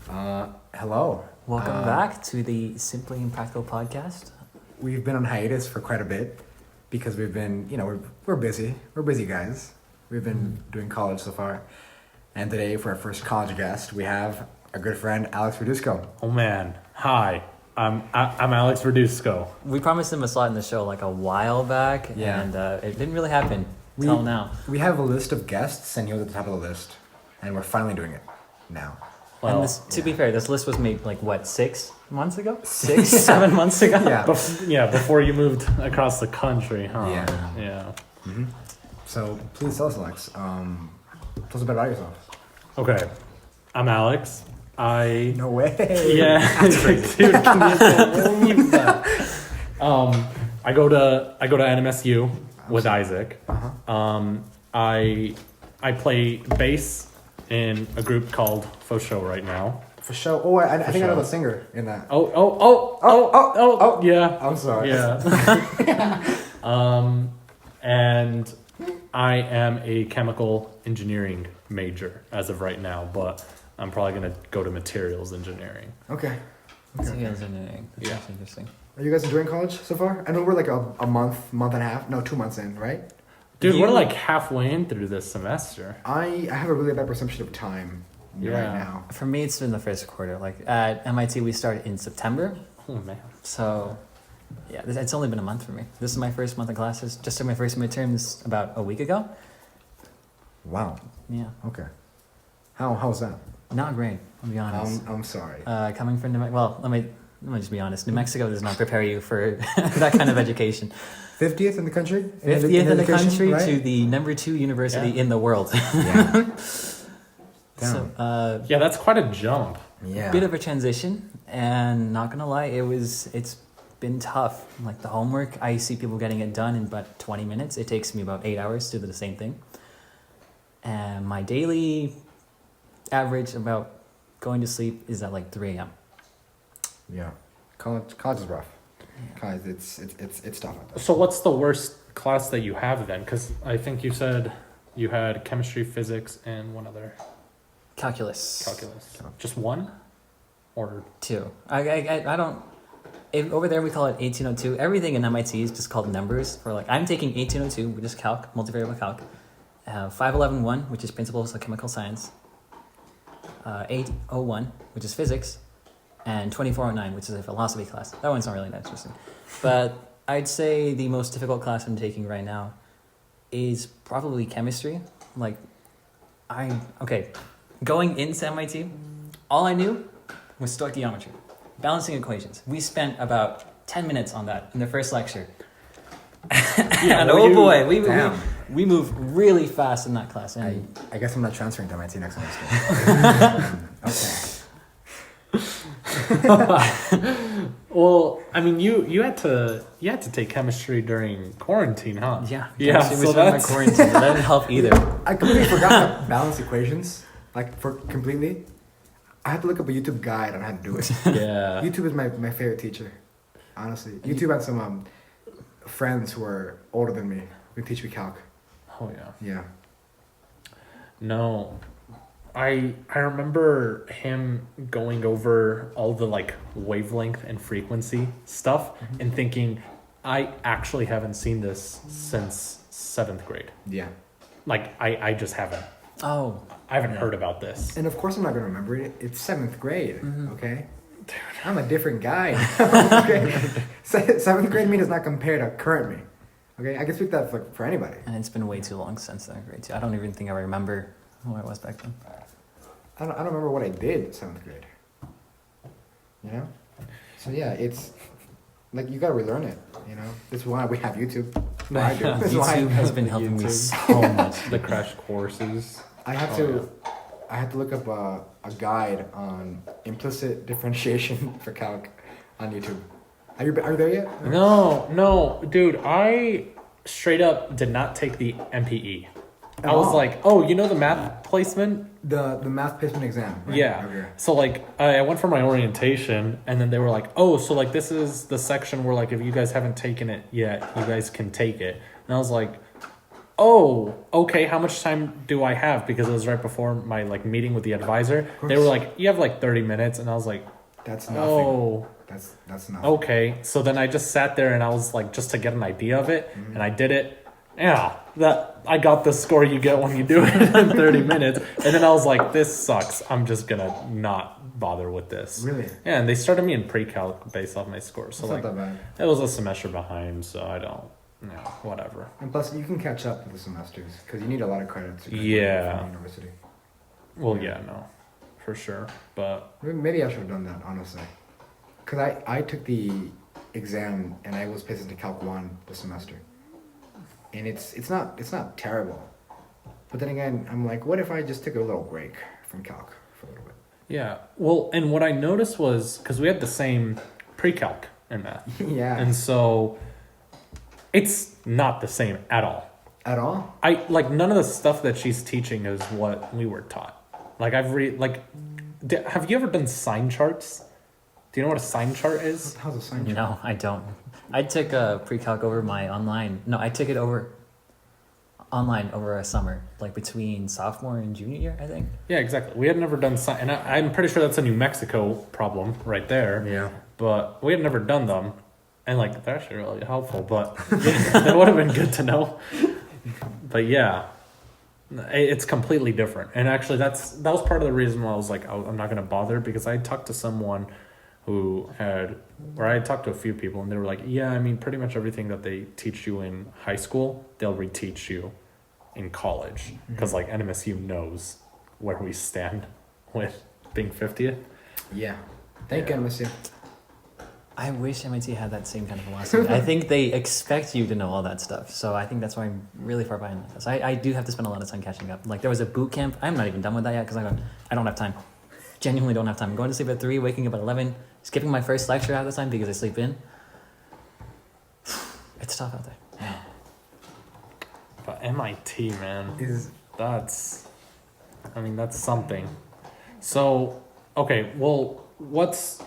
Hello. Welcome back to the Simply Impractical podcast. We've been on hiatus for quite a bit because we've been, we're busy. We're busy guys. We've been doing college so far. And today, for our first college guest, we have our good friend, Alex Verduzco. Oh man, hi. I'm Alex Verduzco. We promised him a slot in the show like a while back, Yeah. and it didn't really happen till now. We have a list of guests, and he was at the top of the list. And we're finally doing it now. And this, to be fair, this list was made like, 6 months ago? 7 months ago? Yeah. Before you moved across the country, huh? Yeah. Mm-hmm. So, please tell us, Alex. Tell us a bit about yourself. Okay, I'm Alex. No way. Yeah, That's crazy. dude, can you believe that? I go to NMSU with Isaac. Uh-huh. I play bass in a group called Faux Show right now. For sure. Oh, I think I know sure. the singer in that. Oh, yeah. I'm sorry. Yeah. And I am a chemical engineering major as of right now, but I'm probably going to go to materials engineering. Okay. That's engineering. That's Yeah. actually interesting. Are you guys enjoying college so far? I know we're like a month and a half. No, 2 months in, right? Dude, we're like halfway in through this semester. I have a really bad perception of time right now. For me, it's been the first quarter. Like, at MIT, we started in September. Oh, man. So, yeah, it's only been a month for me. This is my first month of classes. Just took my first midterms about a week ago. Wow. Yeah. Okay. How's that? Not great, I'll be honest. I'm sorry. Coming from New Mexico, well, let me just be honest. New Mexico does not prepare you for that kind of education. 50th in the country? 50th in the country right? to the number 2 university in the world. Yeah. Damn. So, Yeah, that's quite a jump. Yeah. bit of a transition, and not gonna lie, it's been tough. Like the homework, I see people getting it done in about 20 minutes. It takes me about 8 hours to do the same thing. And my daily average about going to sleep is at like 3 a.m. Yeah. College is rough. College, it's tough out there. So what's the worst class that you have then? Because I think you said you had chemistry, physics, and one other. Calculus. Just one? Or 2. I don't... over there we call it 1802. Everything in MIT is just called numbers. For like, I'm taking 1802, which is calc, multivariable calc. 5111, which is principles of chemical science. 801, which is physics. And 2409, which is a philosophy class. That one's not really that interesting. But I'd say the most difficult class I'm taking right now is probably chemistry. Like, going into MIT, all I knew was stoichiometry, balancing equations. We spent about 10 minutes on that in the first lecture. And we move really fast in that class. And I guess I'm not transferring to MIT next semester. Okay. well, I mean, you had to take chemistry during quarantine, huh? yeah. So that's quarantine. That didn't help either. I completely forgot to balance equations. Completely. I had to look up a YouTube guide on how to do it. Yeah. YouTube is my favorite teacher. Honestly. YouTube had some friends who are older than me who teach me calc. Oh yeah. Yeah. No. I remember him going over all the like wavelength and frequency stuff and thinking, I actually haven't seen this since 7th grade. Yeah. Like I just haven't. Oh. I haven't heard about this. And of course I'm not going to remember it. It's 7th grade, okay? I'm a different guy. Okay? 7th grade me does not compare to current me. Okay? I can speak that for anybody. And it's been way too long since that grade 2. I don't even think I remember who I was back then. I don't remember what I did 7th grade. You know? So yeah, it's like you gotta relearn it, you know? This is why we have YouTube. Well, I do. This is why YouTube has been helping me so much. The crash courses. I had to look up a guide on implicit differentiation for calc on YouTube. Are you there yet? No, dude, I straight up did not take the MPE. I was like, oh, you know the math placement? The math placement exam, right? Yeah. Okay. So like I went for my orientation and then they were like, oh, so like this is the section where like if you guys haven't taken it yet, you guys can take it. And I was like, oh, okay, how much time do I have? Because it was right before my like meeting with the advisor. They were like, you have like 30 minutes. And I was like, That's nothing. oh, That's nothing. okay. So then I just sat there and I was like, just to get an idea of it. And I did it. Yeah, I got the score you get when you do it in 30 minutes. And then I was like, this sucks. I'm just going to not bother with this. Really? Yeah, and they started me in pre-calc based off my score. So It's like, not that bad. it was a semester behind, so I don't, whatever. And plus, you can catch up with the semesters because you need a lot of credits. to graduate Yeah. From university. Well, yeah, no, for sure. But Maybe I should have done that, honestly. Because I took the exam and I was placed into Calc 1 this semester. And it's not terrible. But then again, I'm like, what if I just took a little break from Calc for a little bit? yeah, well, and what I noticed was, because we had the same pre-calc in math. Yeah. And so it's not the same at all. At all? None of the stuff that she's teaching is what we were taught. Like have you ever done sign charts? Do you know what a sign chart is? How's a sign chart? No, I don't. I took a pre-calc over my online. No, I took it over online over a summer, like between sophomore and junior year, I think. Yeah, exactly. We had never done sign, and I'm pretty sure that's a New Mexico problem right there. Yeah. But we had never done them, and like they're actually really helpful. But that would have been good to know. But yeah, it's completely different. And actually, that was part of the reason why I was like, I'm not gonna bother, because I talked to someone I talked to a few people, and they were like, yeah, I mean, pretty much everything that they teach you in high school, they'll reteach you in college, because like NMSU knows where we stand with being 50th. Yeah. Thank goodness. Yeah. I wish MIT had that same kind of philosophy. I think they expect you to know all that stuff. So I think that's why I'm really far behind with this. I do have to spend a lot of time catching up. Like there was a boot camp. I'm not even done with that yet because I don't have time. Genuinely don't have time. I'm going to sleep at 3, waking up at 11, skipping my first lecture half the time because I sleep in. It's tough out there. Yeah. But MIT, man, that's something. So, okay, well, what's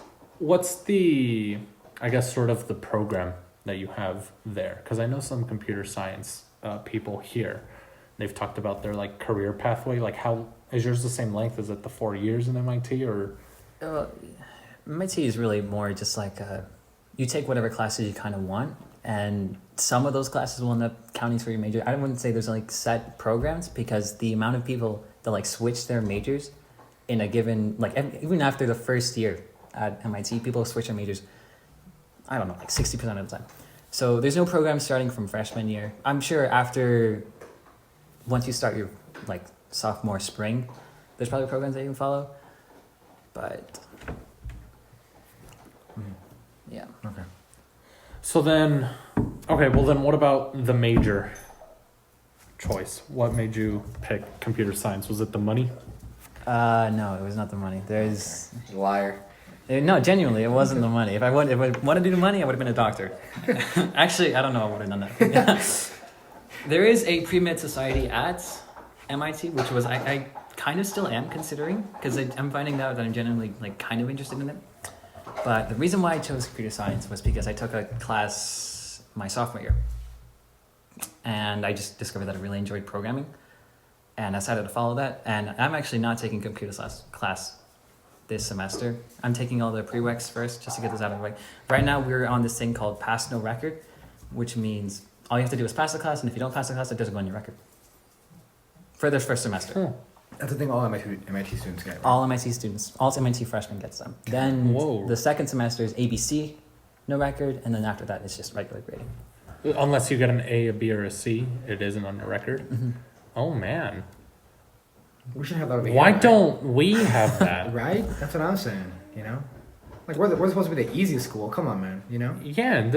the, I guess, sort of the program that you have there? Because I know some computer science people here, they've talked about their like career pathway. Like, how is yours the same length? Is it the 4 years in MIT or? MIT is really more just like you take whatever classes you kind of want, and some of those classes will end up counting for your major. I wouldn't say there's like set programs, because the amount of people that like switch their majors in a given, like even after the first year at MIT, people switch their majors, I don't know, like 60% of the time. So there's no program starting from freshman year. I'm sure once you start your like sophomore spring, there's probably programs that you can follow. But yeah. Okay. So then, okay, well then what about the major choice? What made you pick computer science? Was it the money? No, it was not the money. There's Liar. no, genuinely, it wasn't the money. If I wanted to do the money, I would have been a doctor. Actually, I don't know. I would have done that. There is a pre-med society at MIT, which was I kind of still am considering, because I'm finding out that I'm genuinely like kind of interested in it. But the reason why I chose computer science was because I took a class my sophomore year, and I just discovered that I really enjoyed programming, and I decided to follow that. And I'm actually not taking computer class this semester. I'm taking all the prereqs first, just to get this out of the way. Right now, we're on this thing called Pass No Record, which means all you have to do is pass the class, and if you don't pass the class, it doesn't go on your record for this first semester. That's the thing all MIT students get. Right? All MIT students, all MIT freshmen gets them. Then the second semester is ABC, no record, and then after that, it's just regular grading. Unless you get an A, a B, or a C, it isn't on your record. Mm-hmm. Oh man, We should have that over here. why right? don't we have that? Right? That's what I'm saying. You know, like we're supposed to be the easiest school. Come on, man. You know, Yeah,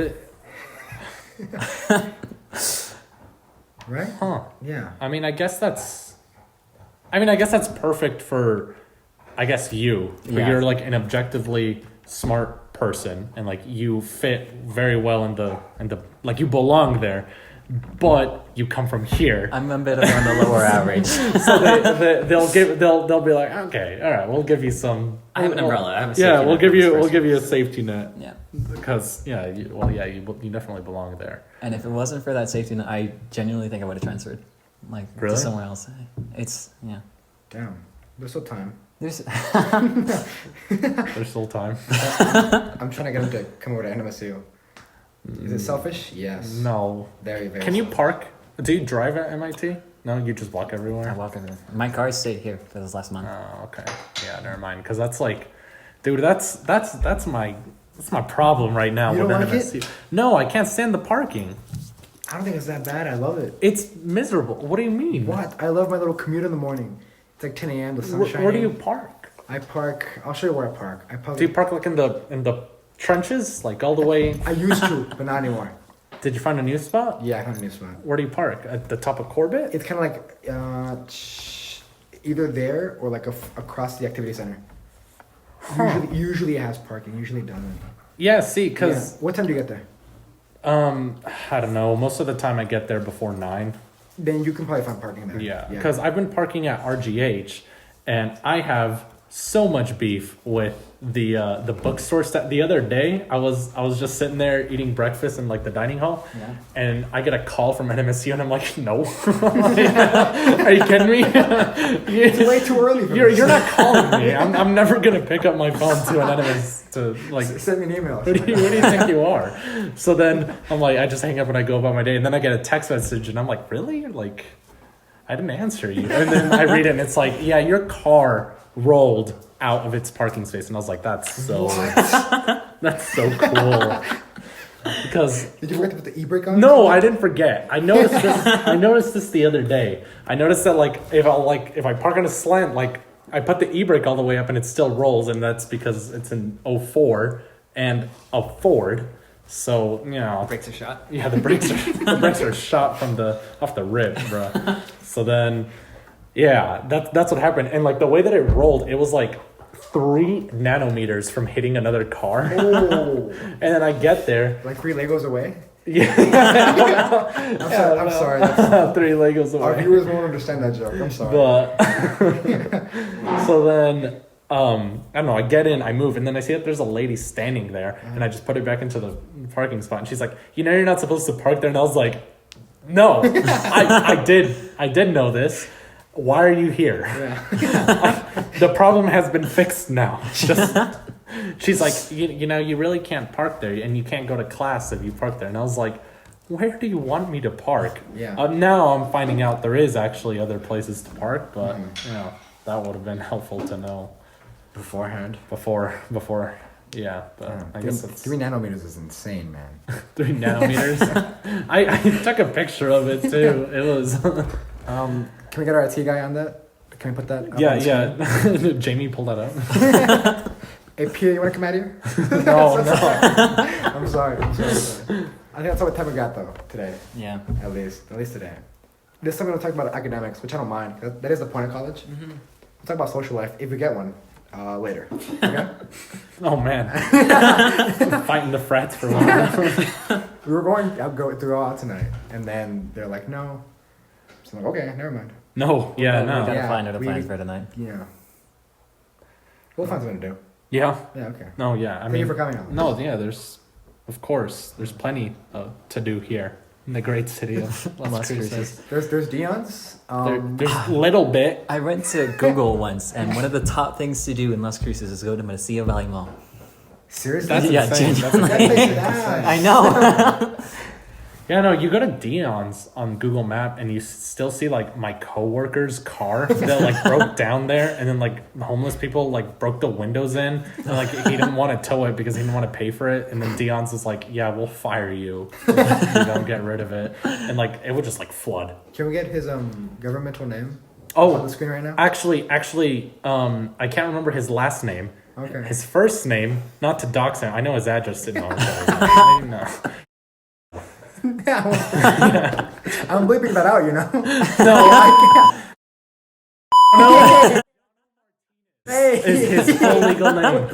right? huh. Yeah. I mean, I guess that's perfect for, I guess you. Yeah. You're like an objectively smart person, and like you fit very well in the like you belong there. but you come from here. I'm a bit of on the lower average. So they'll be like, okay, all right, we'll give you some. I have an umbrella. I have a Yeah, safety we'll net give for you this we'll person. give you a safety net Yeah. because you definitely belong there. And if it wasn't for that safety net, I genuinely think I would have transferred, like Really? to somewhere else. It's yeah. Damn, there's still time. There's There's still time. I'm trying to get him to come over to NMSU. Is it selfish? Yes. No. Very, very. Can you selfish. park? Do you drive at MIT? No, you just walk everywhere. I walk everywhere. My car stayed here for this last month. Oh, okay. Yeah, never mind. Because that's like, dude, that's my problem right now. You don't with like NMSU. No, I can't stand the parking. I don't think it's that bad. I love it. It's miserable. What do you mean? What? I love my little commute in the morning. It's like 10 a.m. The sun's shining. Where do you park? I park. I'll show you where I park. I park. Do you park like in the trenches, like all the way? I used to, but not anymore. Did you find a new spot? Yeah, I found a new spot. Where do you park? At the top of Corbett? It's kind of like either there or like across the activity center. Usually it has parking. Usually it doesn't. Yeah. See, because Yeah. What time do you get there? I don't know. Most of the time I get there before 9. Then you can probably find parking there. Yeah, because I've been parking at RGH, and I have so much beef with the bookstore. The other day, I was just sitting there eating breakfast in like the dining hall, Yeah. and I get a call from NMSU, and I'm like, no, are you kidding me? It's way too early for You're not calling me. I'm never gonna pick up my phone to an NMS to like. Send me an email. Who do you think you are? So then I'm like, I just hang up and I go about my day, and then I get a text message, and I'm like, really? Like, I didn't answer you. And then I read it, and it's like, yeah, your car rolled out of its parking space, and I was like, that's so cool. Because Did you forget to put the e-brake on? no, I didn't forget. I noticed this. I noticed this the other day. I noticed that like if I park on a slant, like I put the e-brake all the way up and it still rolls, and that's because it's an 04 and a Ford. So you know, Brakes are shot. yeah, the brakes are shot from off the rip, bro. So then, yeah, that's what happened. And like the way that it rolled, it was like 3 nanometers from hitting another car. Oh, And then I get there. like 3 Legos away. Yeah, I'm sorry. That's, 3 Legos our away. viewers won't understand that joke. I'm sorry. But so then I don't know, I get in, I move, and then I see that there's a lady standing there, and I just put her back into the parking spot, and she's like, you know, you're not supposed to park there. And I was like, no, I did know this. Why are you here? Yeah. The problem has been fixed now. Just she's like, you know, you really can't park there, and you can't go to class if you park there. And I was like, where do you want me to park? Yeah. Now I'm finding out there is actually other places to park, but you know, that would have been helpful to know Beforehand. before. Yeah, but I guess it's 3 nanometers is insane, man. 3 nanometers. I took a picture of it too. It was. Can we get our IT guy on that? Can we put that? Up on the Yeah. Jamie pulled that up. screen? Hey, Pierre, you want to come out here? No. I'm sorry. I think that's all the time we got though today. Yeah. At least today. This time we're gonna talk about academics, which I don't mind. That is the point of college. Mm-hmm. We'll talk about social life if we get one later. Okay. Oh man. Fighting the frats for one. We were going. I'll go through all out tonight, and then they're like, no. So I'm like, okay, never mind. No. Yeah. We No. gotta Yeah, find out a we- plan for tonight. Yeah. We'll find something to do. Yeah. Yeah. Okay. No. Yeah. I Thank mean. you for coming on. No. Yeah. Of course. There's plenty to do here in the great city of Las Cruces. There's Dion's. There's little bit. I went to Google once, and one of the top things to do in Las Cruces is go to Mesilla Valley Mall. Seriously. That's Yeah, insane. genuinely. That place is nice. I know. Yeah, no, you go to Dion's on Google Map and you still see like my coworker's car that like broke down there, and then like the homeless people like broke the windows in, and like he didn't want to tow it because he didn't want to pay for it, and then Dion's is like, yeah, we'll fire you if you don't get rid of it, and like it would just like flood. Can we get his governmental name on the Oh, screen right now? actually, I can't remember his last name. Okay. His first name, not to dox him. I know his address didn't know. I know. I'm bleeping that out, you know. No, Hey. is his full legal name.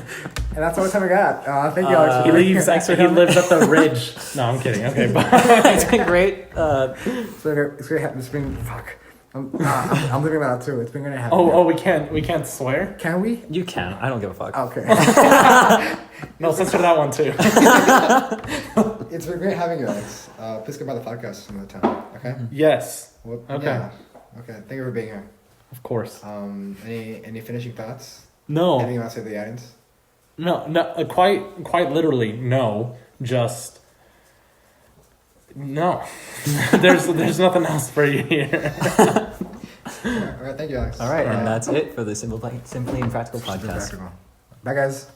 And that's all the time we got. Thank you, Alex. for He being leaves. here. Actually, he lives at the ridge. No, I'm kidding. Okay, bye. It's been great. It's great. It's been fuck. I'm leaving that out too. It's been great having you. Oh, we can't swear. Can we? You can. I don't give a fuck. Okay. No, censor that one too. It's been great having you, Alex. Please come by the podcast some other time. Okay. Yes, Well, Okay. Yeah. Okay. Thank you for being here. of course. Any finishing thoughts? No, Anything you want to say to the audience? no. Quite literally, no. Just no. there's nothing else for you here. All right. Thank you, Alex. All right, and that's it for the Simply Impractical Super podcast. practical. Bye, guys.